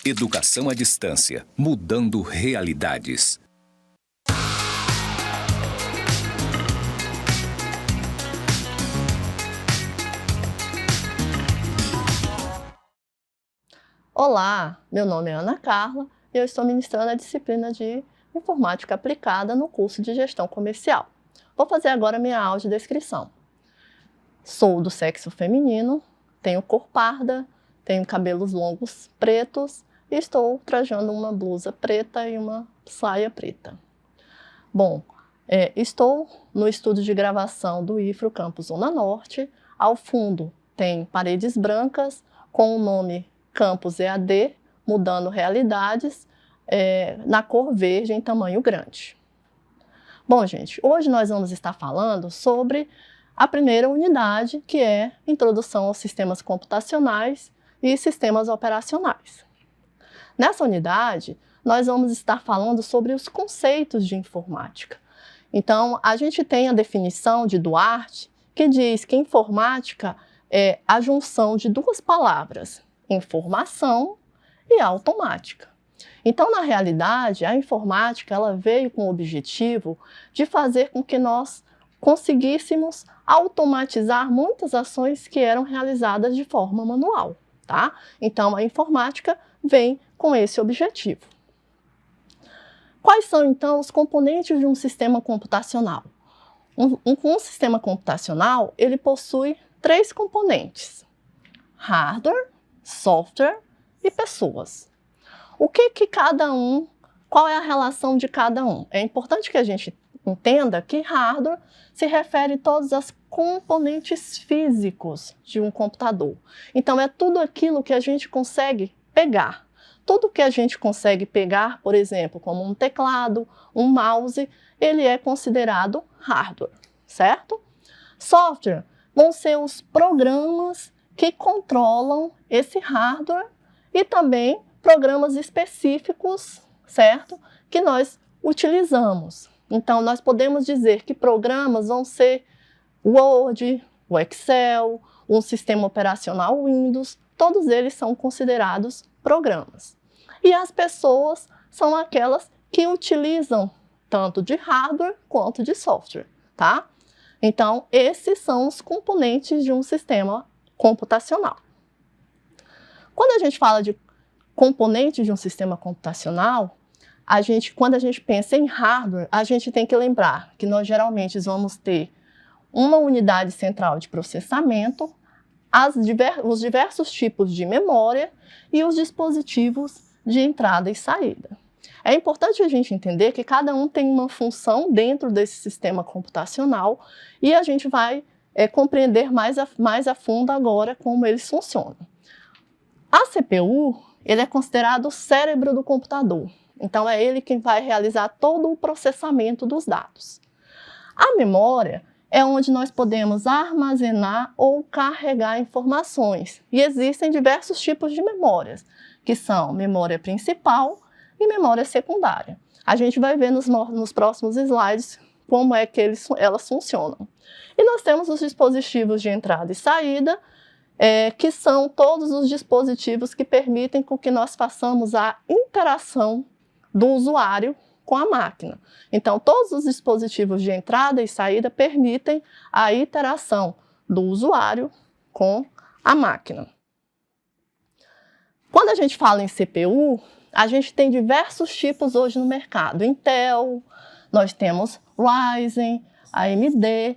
Educação à distância, mudando realidades. Olá, meu nome é Ana Carla e eu estou ministrando a disciplina de Informática Aplicada no curso de Gestão Comercial. Vou fazer agora minha audiodescrição. Sou do sexo feminino, tenho cor parda, tenho cabelos longos pretos e estou trajando uma blusa preta e uma saia preta. Bom, estou no estúdio de gravação do IFRO Campus Zona Norte. Ao fundo tem paredes brancas com o nome Campus EAD, mudando realidades, na cor verde em tamanho grande. Bom, gente, hoje nós vamos estar falando sobre a primeira unidade, que é Introdução aos Sistemas Computacionais e Sistemas Operacionais. Nessa unidade, nós vamos estar falando sobre os conceitos de informática. Então, a gente tem a definição de Duarte, que diz que informática é a junção de duas palavras, informação e automática. Então, na realidade, a informática ela veio com o objetivo de fazer com que nós conseguíssemos automatizar muitas ações que eram realizadas de forma manual, tá? Então, a informática vem com esse objetivo. Quais são, então, os componentes de um sistema computacional? Um sistema computacional, ele possui 3 componentes: hardware, software e pessoas. O que cada um, qual é a relação de cada um? É importante que a gente entenda que hardware se refere a todas as componentes físicos de um computador. Então, é tudo aquilo que a gente consegue pegar. Tudo que a gente consegue pegar, por exemplo, como um teclado, um mouse, ele é considerado hardware, certo? Software vão ser os programas que controlam esse hardware e também programas específicos, certo? Que nós utilizamos. Então, nós podemos dizer que programas vão ser Word, o Excel, um sistema operacional Windows, todos eles são considerados programas. E as pessoas são aquelas que utilizam tanto de hardware quanto de software, tá? Então, esses são os componentes de um sistema computacional. Quando a gente fala de componentes de um sistema computacional, quando a gente pensa em hardware, a gente tem que lembrar que nós geralmente vamos ter uma unidade central de processamento, os diversos tipos de memória e os dispositivos de entrada e saída. É importante a gente entender que cada um tem uma função dentro desse sistema computacional e a gente vai compreender mais a fundo agora como eles funcionam. A CPU, ele é considerado o cérebro do computador. Então, é ele quem vai realizar todo o processamento dos dados. A memória é onde nós podemos armazenar ou carregar informações. E existem diversos tipos de memórias, que são memória principal e memória secundária. A gente vai ver nos próximos slides como é que elas funcionam. E nós temos os dispositivos de entrada e saída, que são todos os dispositivos que permitem com que nós façamos a interação do usuário com a máquina. Então, todos os dispositivos de entrada e saída permitem a interação do usuário com a máquina. Quando a gente fala em CPU, a gente tem diversos tipos hoje no mercado. Intel, nós temos Ryzen, AMD,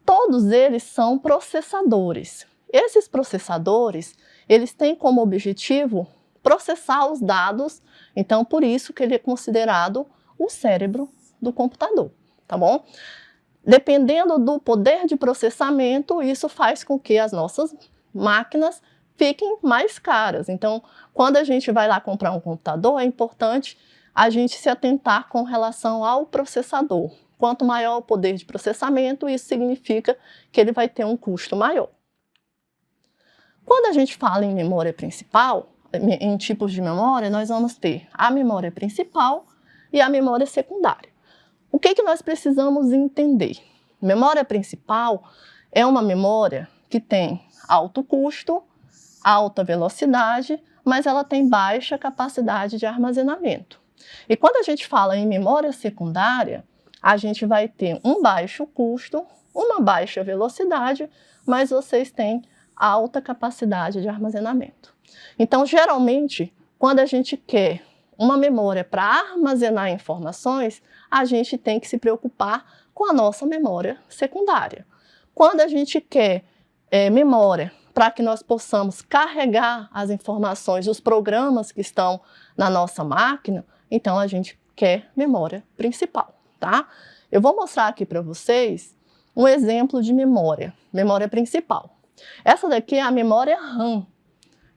todos eles são processadores. Esses processadores, eles têm como objetivo processar os dados, então por isso que ele é considerado o cérebro do computador, tá bom? Dependendo do poder de processamento, isso faz com que as nossas máquinas fiquem mais caras. Então, quando a gente vai lá comprar um computador, é importante a gente se atentar com relação ao processador. Quanto maior o poder de processamento, isso significa que ele vai ter um custo maior. Quando a gente fala em memória principal, em tipos de memória, nós vamos ter a memória principal e a memória secundária. O que nós precisamos entender? Memória principal é uma memória que tem alto custo, alta velocidade, mas ela tem baixa capacidade de armazenamento. E quando a gente fala em memória secundária, a gente vai ter um baixo custo, uma baixa velocidade, mas vocês têm alta capacidade de armazenamento. Então, geralmente, quando a gente quer uma memória para armazenar informações, a gente tem que se preocupar com a nossa memória secundária. Quando a gente quer memória para que nós possamos carregar as informações dos programas que estão na nossa máquina, então a gente quer memória principal, tá? Eu vou mostrar aqui para vocês um exemplo de memória principal. Essa daqui é a memória RAM,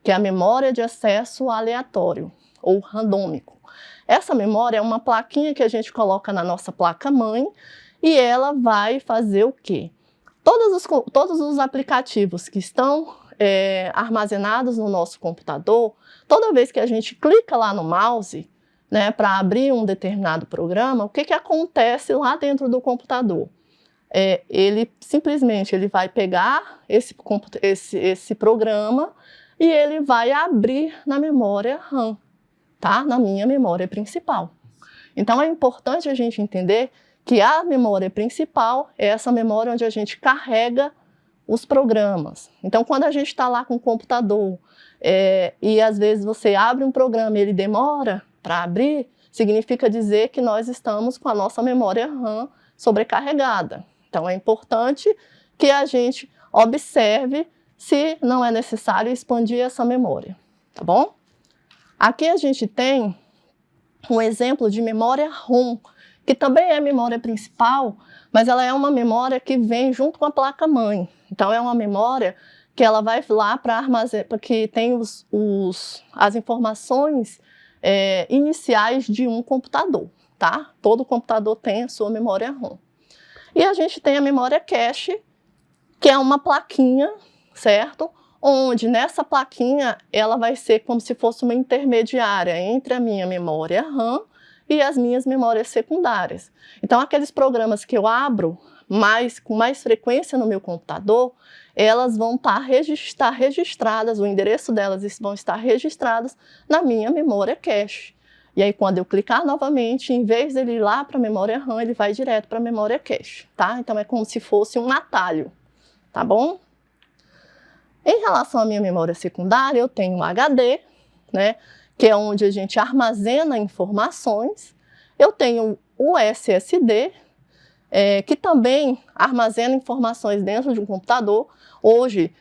que é a memória de acesso aleatório, ou randômico. Essa memória é uma plaquinha que a gente coloca na nossa placa-mãe e ela vai fazer o quê? Todos os aplicativos que estão armazenados no nosso computador, toda vez que a gente clica lá no mouse, né, para abrir um determinado programa, o que acontece lá dentro do computador? Ele simplesmente vai pegar esse programa e ele vai abrir na memória RAM, tá? Na minha memória principal. Então é importante a gente entender que a memória principal é essa memória onde a gente carrega os programas. Então, quando a gente está lá com o computador e às vezes você abre um programa e ele demora para abrir, significa dizer que nós estamos com a nossa memória RAM sobrecarregada. Então, é importante que a gente observe se não é necessário expandir essa memória, tá bom? Aqui a gente tem um exemplo de memória ROM, que também é memória principal, mas ela é uma memória que vem junto com a placa-mãe. Então, é uma memória que ela vai lá para armazenar, que tem as informações iniciais de um computador, tá? Todo computador tem a sua memória ROM. E a gente tem a memória cache, que é uma plaquinha, certo? Onde nessa plaquinha ela vai ser como se fosse uma intermediária entre a minha memória RAM e as minhas memórias secundárias. Então, aqueles programas que eu abro com mais frequência no meu computador, elas vão estar registradas, o endereço delas vão estar registrados na minha memória cache. E aí, quando eu clicar novamente, em vez dele ir lá para a memória RAM, ele vai direto para a memória cache, tá? Então, é como se fosse um atalho, tá bom? Em relação à minha memória secundária, eu tenho um HD, né, que é onde a gente armazena informações. Eu tenho o SSD, que também armazena informações dentro de um computador. Hoje,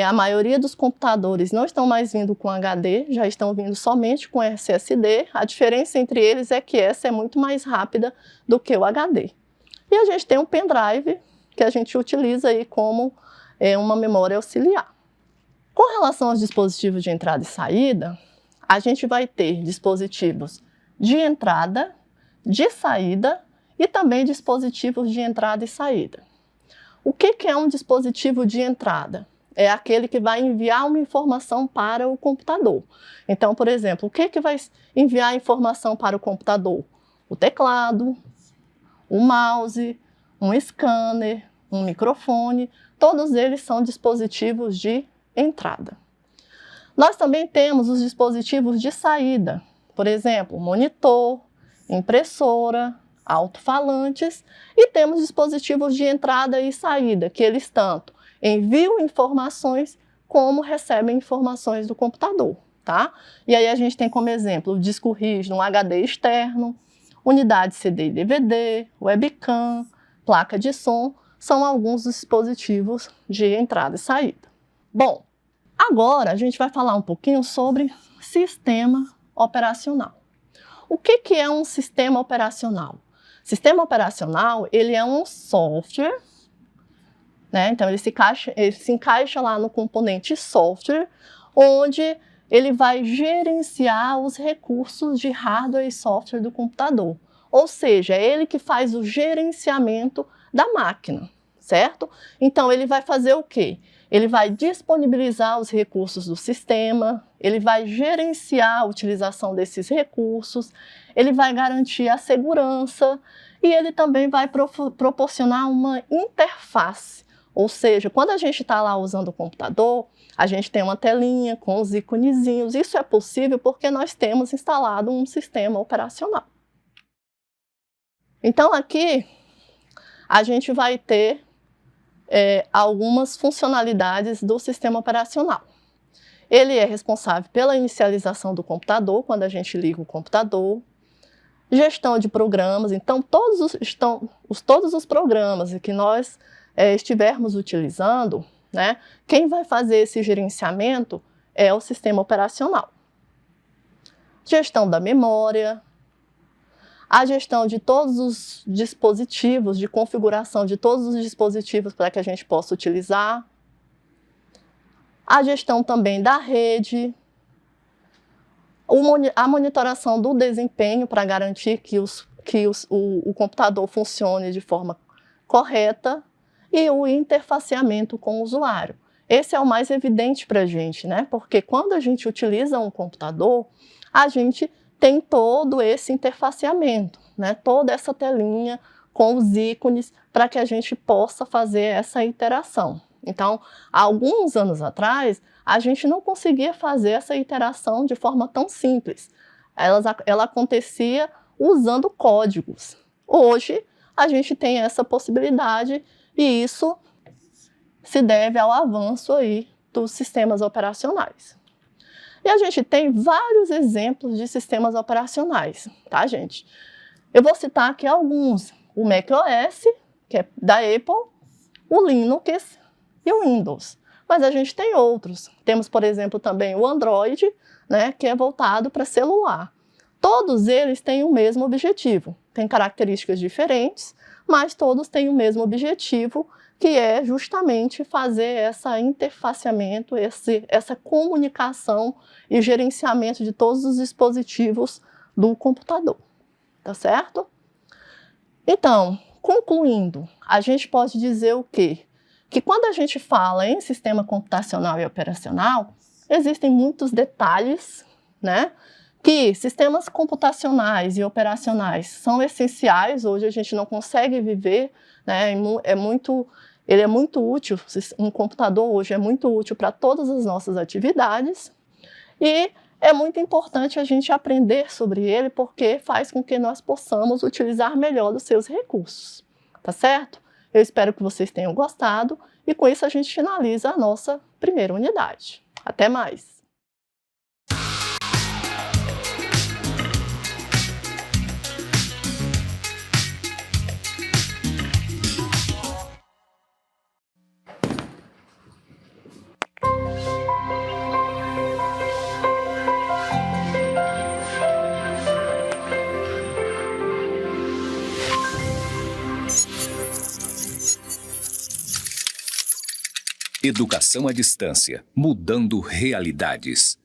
a maioria dos computadores não estão mais vindo com HD, já estão vindo somente com SSD. A diferença entre eles é que essa é muito mais rápida do que o HD. E a gente tem um pendrive, que a gente utiliza aí como uma memória auxiliar. Com relação aos dispositivos de entrada e saída, a gente vai ter dispositivos de entrada, de saída e também dispositivos de entrada e saída. O que é um dispositivo de entrada? É aquele que vai enviar uma informação para o computador. Então, por exemplo, o que vai enviar informação para o computador? O teclado, o mouse, um scanner, um microfone, todos eles são dispositivos de entrada. Nós também temos os dispositivos de saída, por exemplo, monitor, impressora, alto-falantes, e temos dispositivos de entrada e saída, que eles tanto enviam informações como recebem informações do computador, tá? E aí a gente tem como exemplo o disco rígido, um HD externo, unidade CD e DVD, webcam, placa de som, são alguns dos dispositivos de entrada e saída. Bom, agora a gente vai falar um pouquinho sobre sistema operacional. O que é um sistema operacional? Sistema operacional, ele é um software, né? Então ele se encaixa lá no componente software, onde ele vai gerenciar os recursos de hardware e software do computador. Ou seja, é ele que faz o gerenciamento da máquina, certo? Então ele vai fazer o quê? Ele vai disponibilizar os recursos do sistema, ele vai gerenciar a utilização desses recursos, ele vai garantir a segurança e ele também vai proporcionar uma interface, Ou seja, quando a gente está lá usando o computador, a gente tem uma telinha com os íconezinhos. Isso é possível porque nós temos instalado um sistema operacional. Então aqui a gente vai ter algumas funcionalidades do sistema operacional. Ele é responsável pela inicialização do computador, quando a gente liga o computador, gestão de programas. Então todos os programas que nós estivermos utilizando, né, quem vai fazer esse gerenciamento é o sistema operacional. Gestão da memória, a gestão de todos os dispositivos, de configuração de todos os dispositivos para que a gente possa utilizar, a gestão também da rede, a monitoração do desempenho para garantir que o computador funcione de forma correta e o interfaceamento com o usuário. Esse é o mais evidente para a gente, né? Porque quando a gente utiliza um computador, a gente tem todo esse interfaceamento, né? Toda essa telinha com os ícones para que a gente possa fazer essa interação. Então, há alguns anos atrás, a gente não conseguia fazer essa interação de forma tão simples. Ela acontecia usando códigos. Hoje, a gente tem essa possibilidade e isso se deve ao avanço aí dos sistemas operacionais. E a gente tem vários exemplos de sistemas operacionais, tá, gente? Eu vou citar aqui alguns. O macOS, que é da Apple, o Linux e o Windows. Mas a gente tem outros. Temos, por exemplo, também o Android, né, que é voltado para celular. Todos eles têm o mesmo objetivo. Têm características diferentes, mas todos têm o mesmo objetivo, que é justamente fazer esse interfaceamento, essa comunicação e gerenciamento de todos os dispositivos do computador. Tá certo? Então, concluindo, a gente pode dizer o quê? Que quando a gente fala em sistema computacional e operacional, existem muitos detalhes, né? Que sistemas computacionais e operacionais são essenciais. Hoje a gente não consegue viver, né? Ele é muito útil, um computador hoje é muito útil para todas as nossas atividades e é muito importante a gente aprender sobre ele porque faz com que nós possamos utilizar melhor os seus recursos, tá certo? Eu espero que vocês tenham gostado e com isso a gente finaliza a nossa primeira unidade. Até mais! Educação à distância, mudando realidades.